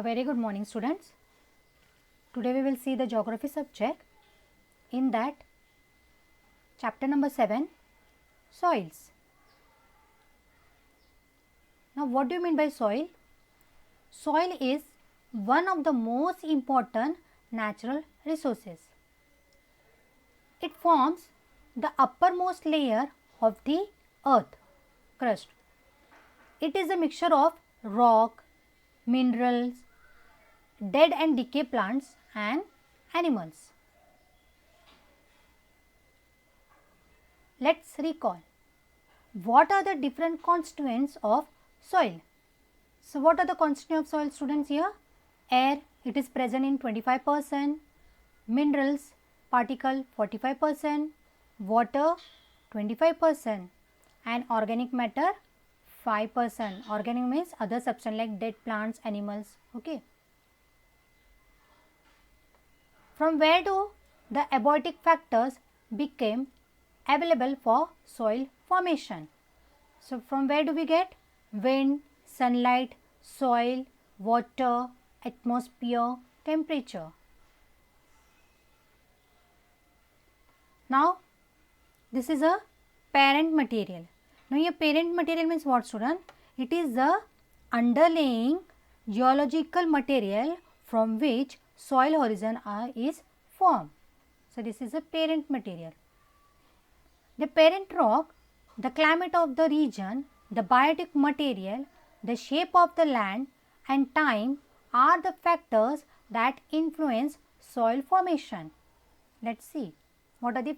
very good morning, students. Today we will see the geography subject. In that, chapter number 7, soils. Now, what do you mean by soil? Soil is one of the most important natural resources. It forms the uppermost layer of the earth crust. It is a mixture of rock, minerals, dead and decay plants and animals. Let's recall. What are the different constituents of soil? So, what are the constituents of soil, students, here? Air, it is present in 25%, minerals, particle 45%, water 25% and organic matter 5%. Organic means other substance like dead plants, animals. Okay. From where do the abiotic factors became available for soil formation? So, from where do we get? Wind, sunlight, soil, water, atmosphere, temperature. Now, this is a parent material. Now, your parent material means what, student? It is the underlying geological material from which soil horizon is formed. So, this is a parent material. The parent rock, the climate of the region, the biotic material, the shape of the land and time are the factors that influence soil formation. Let us see what are the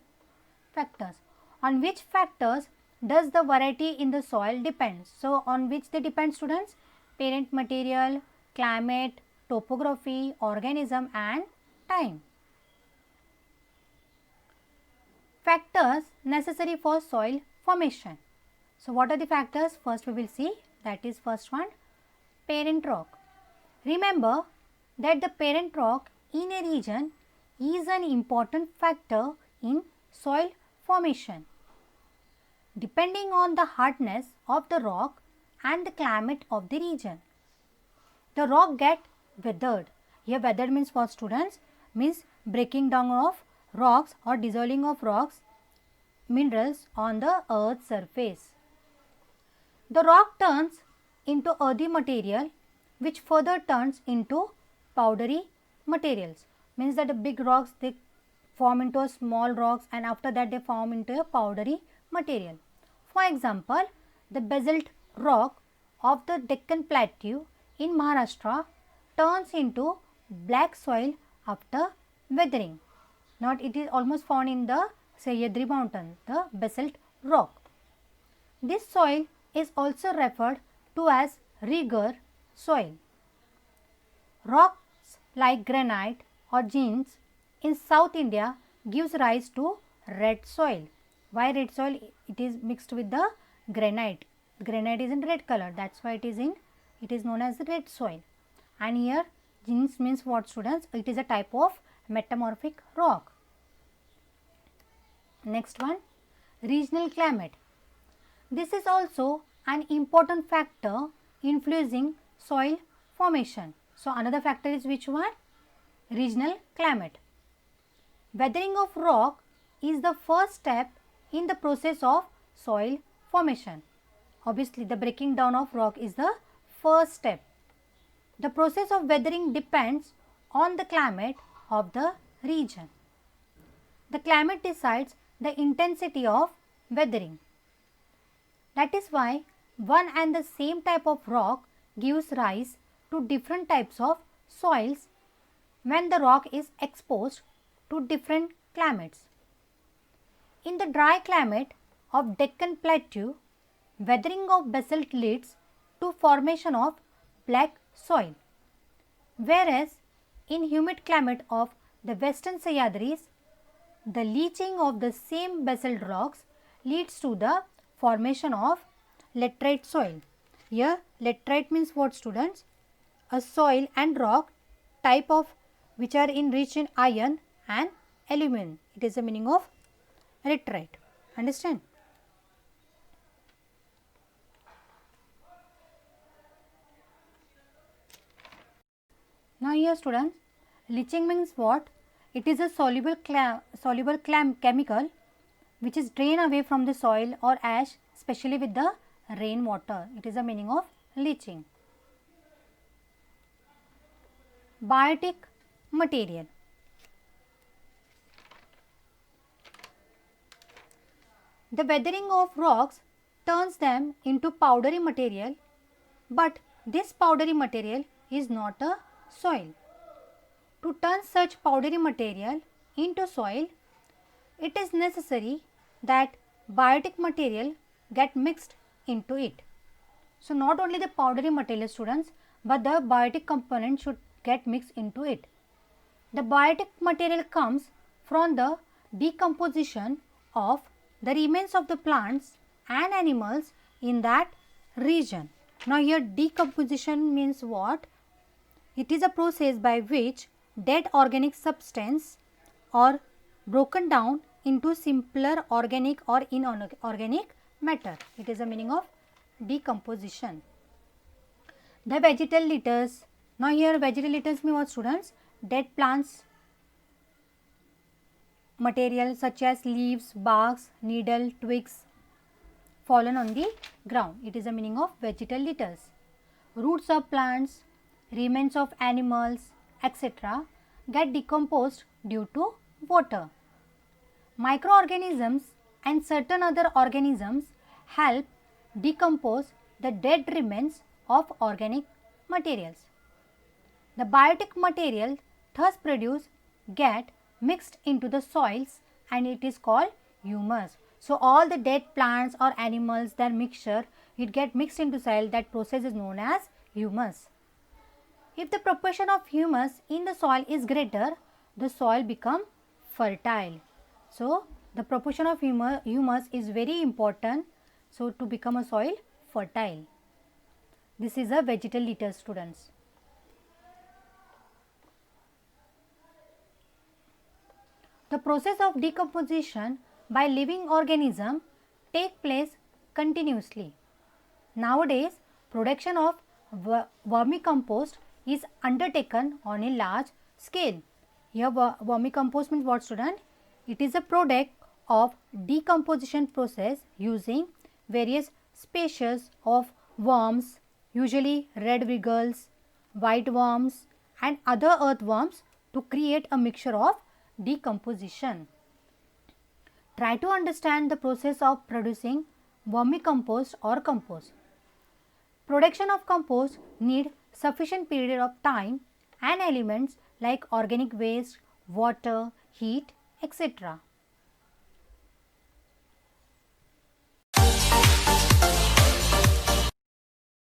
factors. On which factors does the variety in the soil depend? So, on which they depend, students? Parent material, climate, topography, organism and time. Factors necessary for soil formation. So, what are the factors? First we will see, that is first one, parent rock. Remember that the parent rock in a region is an important factor in soil formation. Depending on the hardness of the rock and the climate of the region, the rock get weathered. Here weathered means what, students? Means breaking down of rocks or dissolving of rocks, minerals on the earth's surface. The rock turns into earthy material which further turns into powdery materials. Means that the big rocks, they form into a small rocks and after that they form into a powdery material. For example, the basalt rock of the Deccan Plateau in Maharashtra turns into black soil after weathering. Now, it is almost found in the Sahyadri mountain, the basalt rock. This soil is also referred to as rigor soil. Rocks like granite or gneiss in South India gives rise to red soil. Why red soil? It is mixed with the granite. Granite is in red color, that's why it is known as the red soil. And here gneiss means what, students? It is a type of metamorphic rock. Next one, regional climate. This is also an important factor influencing soil formation. So, another factor is which one? Regional climate. Weathering of rock is the first step in the process of soil formation. Obviously, the breaking down of rock is the first step. The process of weathering depends on the climate of the region. The climate decides the intensity of weathering. That is why one and the same type of rock gives rise to different types of soils when the rock is exposed to different climates. In the dry climate of Deccan Plateau, weathering of basalt leads to formation of black soil, whereas in humid climate of the western Sahyadris, the leaching of the same basalt rocks leads to the formation of laterite soil. Here laterite means what, students? A soil and rock type of which are rich in iron and aluminum. It is the meaning of laterite. Understand? Now here students, leaching means what? It is a soluble chemical which is drained away from the soil or ash, especially with the rainwater. It is the meaning of leaching. Biotic material. The weathering of rocks turns them into powdery material, but this powdery material is not a soil. To turn such powdery material into soil, it is necessary that biotic material get mixed into it. So, not only the powdery material students, but the biotic component should get mixed into it. The biotic material comes from the decomposition of the remains of the plants and animals in that region. Now, here decomposition means what? It is a process by which dead organic substance are broken down into simpler organic or inorganic matter. It is the meaning of decomposition. The vegetal litters. Now, here vegetal litters mean what students? Dead plants material such as leaves, barks, needle, twigs fallen on the ground. It is the meaning of vegetal litters. Roots of plants, remains of animals, etc. get decomposed due to water. Microorganisms and certain other organisms help decompose the dead remains of organic materials. The biotic material thus produced get mixed into the soils and it is called humus. So, all the dead plants or animals, their mixture, it get mixed into soil. That process is known as humus. If the proportion of humus in the soil is greater, the soil become fertile. So, the proportion of humus is very important. So, to become a soil fertile. This is a vegetal litter students. The process of decomposition by living organism take place continuously. Nowadays, production of vermicompost is undertaken on a large scale. Here vermicompost means what student? It is a product of decomposition process using various species of worms, usually red wiggles, white worms and other earthworms to create a mixture of decomposition. Try to understand the process of producing vermicompost or compost. Production of compost need sufficient period of time and elements like organic waste, water, heat, etc.